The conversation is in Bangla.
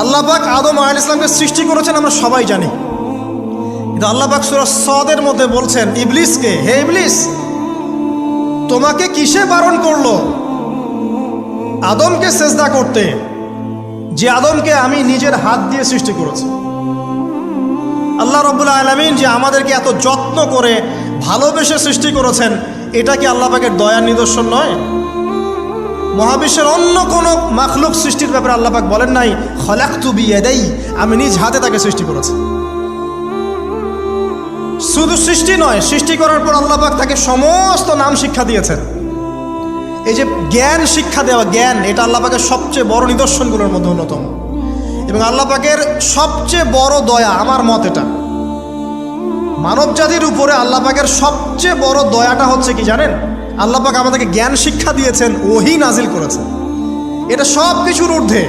আল্লাহ পাক আদম আলাইহিস সালামকে সৃষ্টি করেছেন আমরা সবাই জানি, কিন্তু আল্লাহ পাক সূরা সদের মধ্যে বলছেন ইবলিসকে, হে ইবলিস, তোমাকে কিসে বারণ করলো আদমকে সেজদা করতে, যে আদমকে আমি নিজের হাত দিয়ে সৃষ্টি করেছি। আল্লাহ রাব্বুল আলামিন যে আমাদেরকে এত যত্ন করে ভালোবেসে সৃষ্টি করেছেন, এটা কি আল্লাহ পাকের দয়ার নিদর্শন নয়? মহাবিশ্বের অন্য কোনো মাখলুক সৃষ্টির ব্যাপারে আল্লাহ পাক বলেন নাই খলাকতু বিয়াদাই, আমি নিজ হাতে তাকে সৃষ্টি করেছি। শুধু সৃষ্টি নয়, সৃষ্টি করার পর আল্লাহ পাক তাকে সমস্ত নাম শিক্ষা দিয়েছেন। এই যে জ্ঞান শিক্ষা দেওয়া, জ্ঞান, এটা আল্লাহ পাকের সবচেয়ে বড় নিদর্শনগুলোর মধ্যে অন্যতম। এবং আল্লাহ পাকের সবচেয়ে বড় দয়া, আমার মত এটা, মানব জাতির উপরে আল্লাহ পাকের সবচেয়ে বড় দয়াটা হচ্ছে কি জানেন? আল্লাহ পাক আমাদেরকে জ্ঞান শিক্ষা দিয়েছেন, ওহী নাজিল করেছেন। এটা সব কিছুর ঊর্ধ্বে।